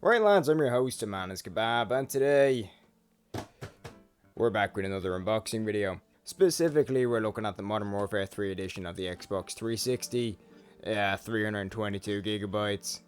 Right lads, I'm your host, Man And His Kebab, and today we're back with another unboxing video. Specifically, we're looking at the Modern Warfare 3 edition of the Xbox 360, 322 gigabytes.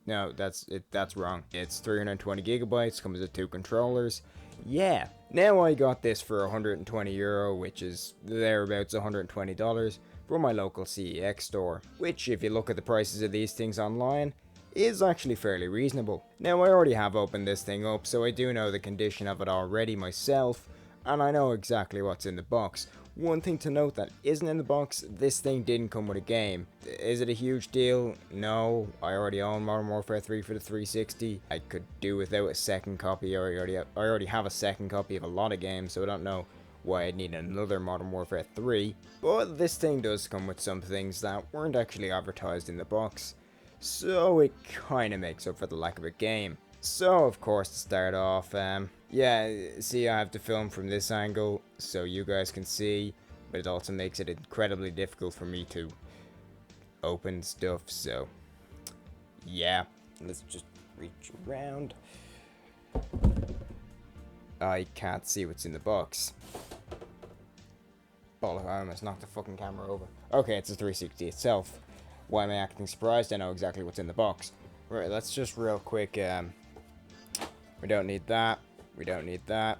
No, that's wrong. It's 320 gigabytes, comes with 2 controllers. Yeah, now I got this for €120, which is thereabouts $120 from my local CEX store, which if you look at the prices of these things online, is actually fairly reasonable. Now I already have opened this thing up, so I do know the condition of it already myself, and I know exactly what's in the box. One thing to note that isn't in the box, this thing didn't come with a game. Is it a huge deal? No, I already own Modern Warfare 3 for the 360. I could do without a second copy. I already have a second copy of a lot of games, so I don't know why I'd need another Modern Warfare 3. But this thing does come with some things that weren't actually advertised in the box, so it kinda makes up for the lack of a game. So of course, to start off, see, I have to film from this angle so you guys can see, but it also makes it incredibly difficult for me to open stuff, so yeah, let's just reach around. I can't see what's in the box. Oh, I almost knocked the fucking camera over. Okay, it's a 360 itself. Why am I acting surprised? I know exactly what's in the box. Right, let's just real quick, we don't need that. We don't need that.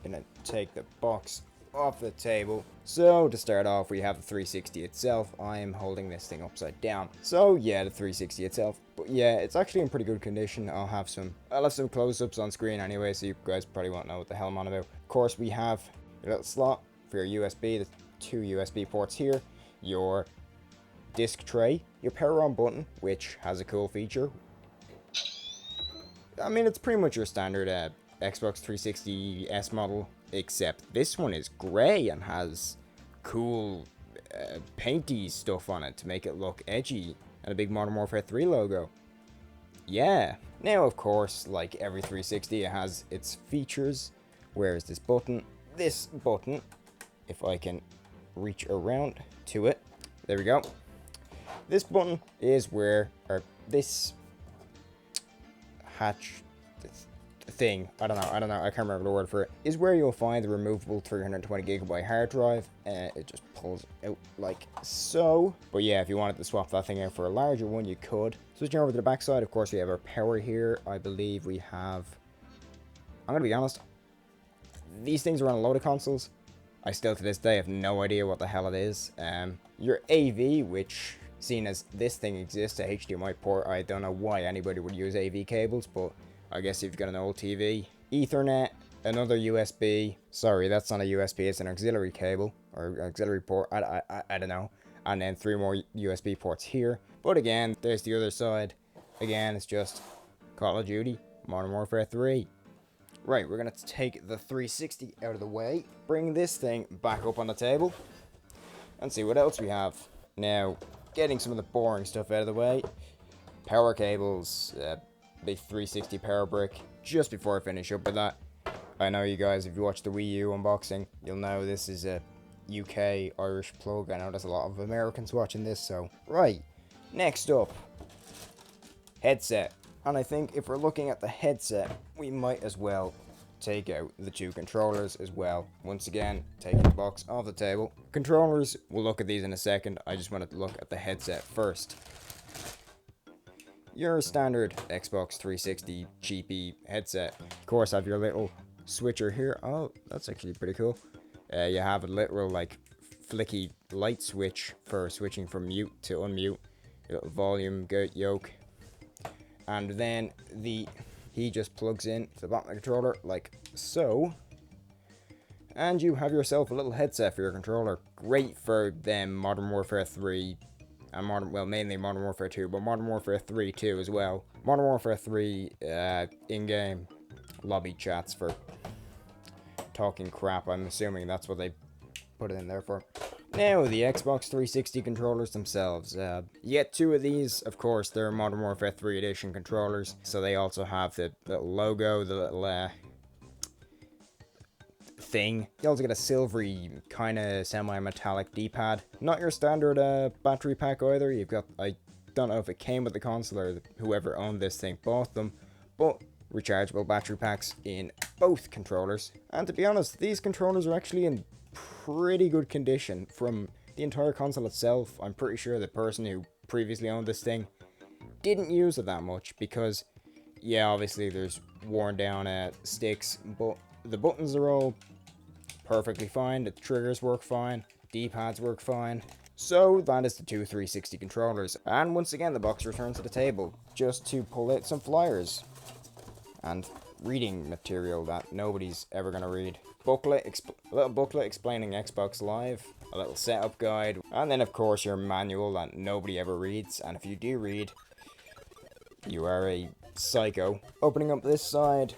Gonna take the box off the table. So, to start off, we have the 360 itself. I am holding this thing upside down. So, yeah, the 360 itself. But yeah, it's actually in pretty good condition. I'll have some close-ups on screen anyway, so you guys probably won't know what the hell I'm on about. Of course, we have your little slot for your USB. The 2 USB ports here. Your disc tray, your power on button, which has a cool feature. I mean, it's pretty much your standard Xbox 360 S model, except this one is grey and has cool painty stuff on it to make it look edgy, and a big Modern Warfare 3 logo. Yeah. Now, of course, like every 360, it has its features. Where is this button? This button, if I can reach around to it. There we go. This button is where, or this hatch thing, I don't know, I can't remember the word for it, is where you'll find the removable 320 gigabyte hard drive. It just pulls out like so. But yeah, if you wanted to swap that thing out for a larger one, you could. Switching over to the back side, of course, we have our power here. I believe we have, I'm gonna be honest, these things are on a load of consoles. I still to this day have no idea what the hell it is. Your AV, which, seeing as this thing exists, a HDMI port, I don't know why anybody would use AV cables, but I guess if you've got an old TV. Ethernet, another USB. Sorry, that's not a USB, it's an auxiliary cable, or auxiliary port, I don't know. And then 3 more USB ports here. But again, there's the other side. Again, it's just Call of Duty, Modern Warfare 3. Right, we're gonna take the 360 out of the way, bring this thing back up on the table, and see what else we have. Now, getting some of the boring stuff out of the way. Power cables, big 360 power brick. Just before I finish up with that, I know you guys, if you watch the Wii U unboxing, you'll know this is a UK Irish plug. I know there's a lot of Americans watching this, so. Right, next up, headset. And I think if we're looking at the headset, we might as well take out the 2 controllers as well. Once again, taking the box off the table. Controllers, we'll look at these in a second. I just wanted to look at the headset first. Your standard Xbox 360 cheapy headset. Of course, have your little switcher here. Oh, that's actually pretty cool. You have a literal, like, flicky light switch for switching from mute to unmute. Your little volume yoke. And then he just plugs in to the bottom of the controller like so. And you have yourself a little headset for your controller. Great for them Modern Warfare 3 and mainly Modern Warfare 2, but Modern Warfare 3 too as well. Modern Warfare 3 in-game lobby chats for talking crap. I'm assuming that's what they put it in there for. Now, the Xbox 360 controllers themselves. You get 2 of these, of course, they're Modern Warfare 3 Edition controllers, so they also have the little logo, the little thing. You also get a silvery, kind of semi-metallic D-pad. Not your standard battery pack either. You've got, I don't know if it came with the console or whoever owned this thing bought them, but rechargeable battery packs in both controllers. And to be honest, these controllers are actually in pretty good condition. From the entire console itself, I'm pretty sure the person who previously owned this thing didn't use it that much because, yeah, obviously there's worn down sticks, but the buttons are all perfectly fine, the triggers work fine, D-pads work fine. So that is the two 360 controllers. And once again, the box returns to the table just to pull out some flyers and reading material that nobody's ever going to read. A little booklet explaining Xbox Live, a little setup guide, and then of course your manual that nobody ever reads, and if you do read, you are a psycho. Opening up this side,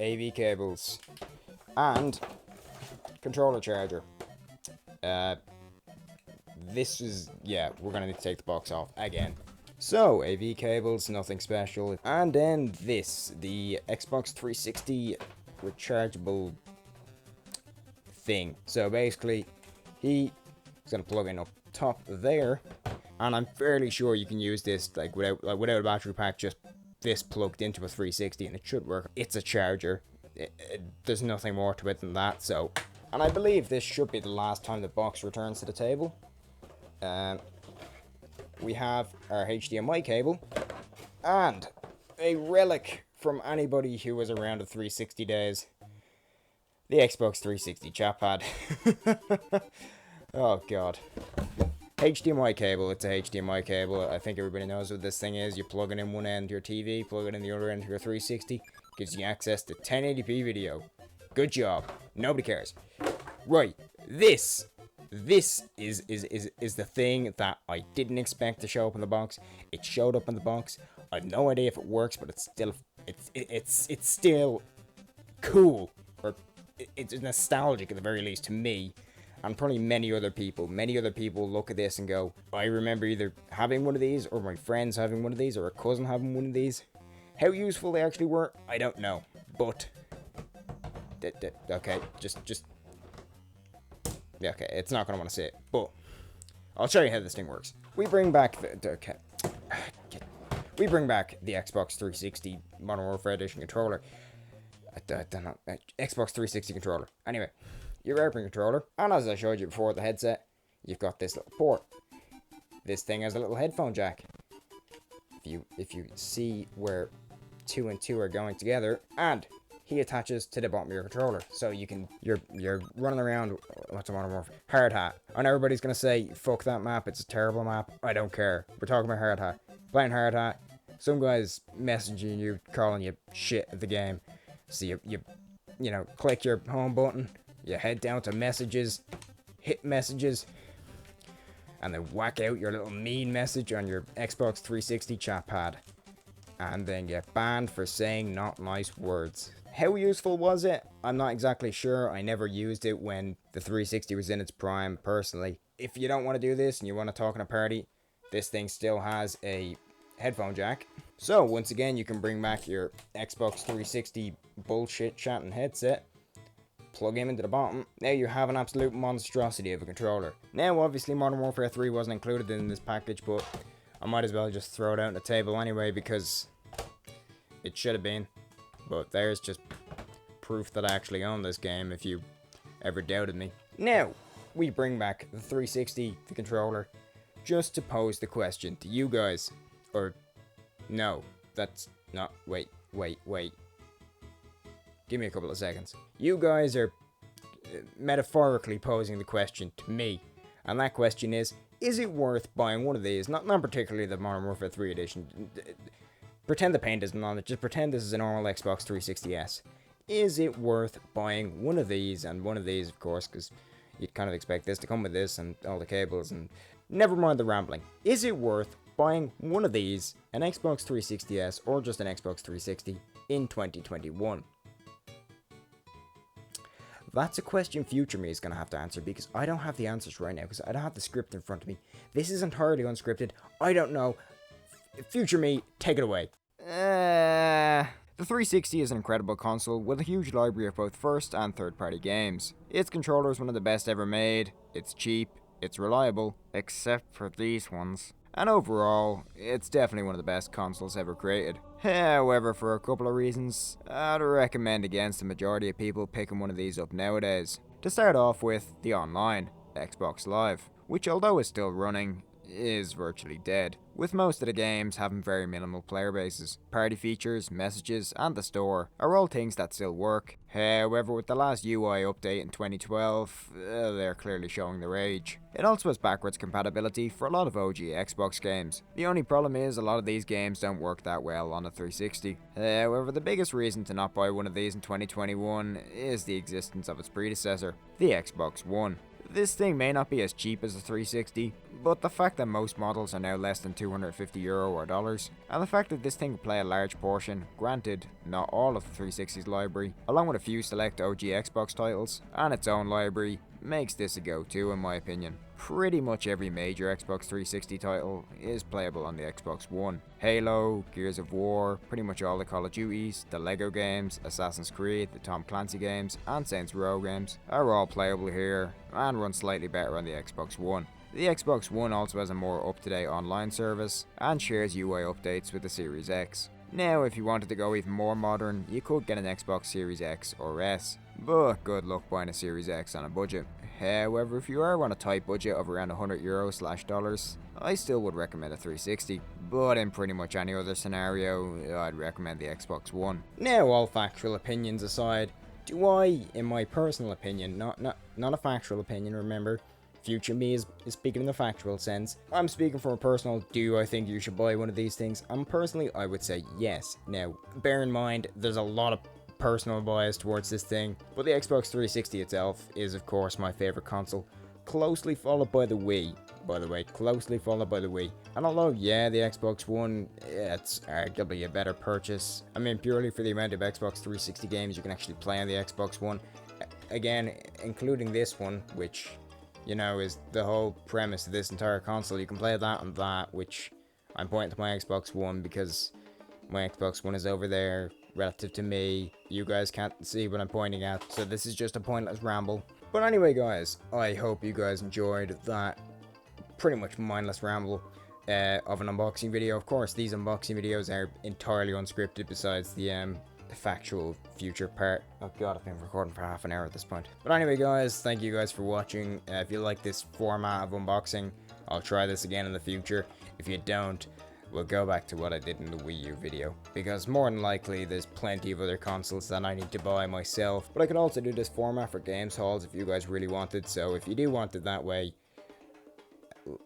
AV cables, and controller charger. This is, yeah, we're gonna need to take the box off again. So, AV cables, nothing special. And then this, the Xbox 360 rechargeable thing. So basically, he's gonna plug in up top there, and I'm fairly sure you can use this without a battery pack, just this plugged into a 360, and it should work. It's a charger. There's nothing more to it than that. So, and I believe this should be the last time the box returns to the table. We have our HDMI cable and a relic from anybody who was around the 360 days. The Xbox 360 chat pad. Oh god. HDMI cable, it's a HDMI cable. I think everybody knows what this thing is. You plug it in one end to your TV, plug it in the other end to your 360. Gives you access to 1080p video. Good job. Nobody cares. Right, this is the thing that I didn't expect to show up in the box. It showed up in the box. I have no idea if it works, but it's still cool, or it's nostalgic at the very least to me, and probably many other people. Many other people look at this and go, I remember either having one of these, or my friends having one of these, or a cousin having one of these. How useful they actually were, I don't know. But okay, just. Yeah, okay, it's not gonna want to see it, but I'll show you how this thing works. We bring back we bring back the Xbox 360 Modern Warfare Edition controller. Xbox 360 controller. Anyway, your airplane controller, and as I showed you before, the headset, you've got this little port. This thing has a little headphone jack. If you see where 2 and 2 are going together, and he attaches to the bottom of your controller, so you can, you're running around, what's a Modern Warfare? Hard Hat. And everybody's gonna say, fuck that map, it's a terrible map. I don't care. We're talking about Hard Hat. Playing Hard Hat, some guy's messaging you, calling you shit at the game. So you know, click your home button, you head down to messages, hit messages, and then whack out your little mean message on your Xbox 360 chat pad. And then get banned for saying not nice words. How useful was it? I'm not exactly sure. I never used it when the 360 was in its prime, personally. If you don't want to do this and you want to talk in a party, this thing still has a headphone jack. So, once again, you can bring back your Xbox 360 bullshit chatting headset, plug him into the bottom. Now you have an absolute monstrosity of a controller. Now, obviously, Modern Warfare 3 wasn't included in this package, but I might as well just throw it out on the table anyway, because it should have been. But there's just proof that I actually own this game, if you ever doubted me. Now, we bring back the 360, the controller, just to pose the question to you guys. Or, no, that's not, wait. Give me a couple of seconds. You guys are metaphorically posing the question to me. And that question is it worth buying one of these? Not particularly the Modern Warfare 3 edition. Pretend the paint isn't on it, just pretend this is a normal Xbox 360S. Is it worth buying one of these, and one of these, of course, because you'd kind of expect this to come with this, and all the cables, and never mind the rambling. Is it worth buying one of these, an Xbox 360S, or just an Xbox 360, in 2021? That's a question future me is going to have to answer, because I don't have the answers right now, because I don't have the script in front of me. This is entirely unscripted. I don't know. Future me, take it away. The 360 is an incredible console with a huge library of both first and third party games. Its controller is one of the best ever made, it's cheap, it's reliable, except for these ones. and overall, it's definitely one of the best consoles ever created. However, for a couple of reasons, I'd recommend against the majority of people picking one of these up nowadays. To start off with, the online, Xbox Live, which although is still running, is virtually dead, with most of the games having very minimal player bases. Party features, messages, and the store are all things that still work. However, with the last UI update in 2012, they're clearly showing their age. It also has backwards compatibility for a lot of OG Xbox games. The only problem is a lot of these games don't work that well on a 360. However, the biggest reason to not buy one of these in 2021 is the existence of its predecessor, the Xbox One. This thing may not be as cheap as the 360, but the fact that most models are now less than €250 or dollars, and the fact that this thing can play a large portion, granted not all of the 360's library, along with a few select OG Xbox titles, and its own library, makes this a go-to in my opinion. Pretty much every major Xbox 360 title is playable on the Xbox One. Halo, Gears of War, pretty much all the Call of Duties, the Lego games, Assassin's Creed, the Tom Clancy games, and Saints Row games are all playable here and run slightly better on the Xbox One. The Xbox One also has a more up-to-date online service and shares UI updates with the Series X. Now, if you wanted to go even more modern, you could get an Xbox Series X or S, but good luck buying a Series X on a budget. However, if you are on a tight budget of around €100/dollars, I still would recommend a 360, but in pretty much any other scenario, I'd recommend the Xbox One. Now, all factual opinions aside, do I, in my personal opinion, not a factual opinion, remember, future me is speaking in the factual sense. I'm speaking from a personal, do I think you should buy one of these things? Personally, I would say yes. Now, bear in mind, there's a lot of personal bias towards this thing, but the Xbox 360 itself is of course my favorite console, closely followed by the Wii, by the way, closely followed by the Wii. And although, yeah, the Xbox One, it's arguably a better purchase, I mean, purely for the amount of Xbox 360 games you can actually play on the Xbox One, again, including this one, which, you know, is the whole premise of this entire console. You can play that and that, which I'm pointing to my Xbox One because my Xbox One is over there relative to me. You guys can't see what I'm pointing at, so this is just a pointless ramble. But anyway, guys, I hope you guys enjoyed that pretty much mindless ramble of an unboxing video. Of course, these unboxing videos are entirely unscripted besides the factual future part. Oh god, I've been recording for half an hour at this point. But anyway, guys, thank you guys for watching. If you like this format of unboxing, I'll try this again in the future. If you don't, we'll go back to what I did in the Wii U video, because more than likely there's plenty of other consoles that I need to buy myself. But I could also do this format for games halls if you guys really wanted, so if you do want it that way,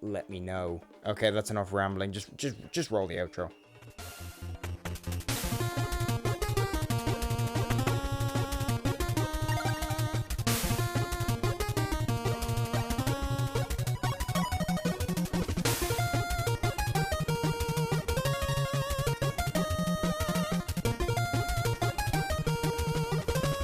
let me know. Okay, that's enough rambling, just roll the outro.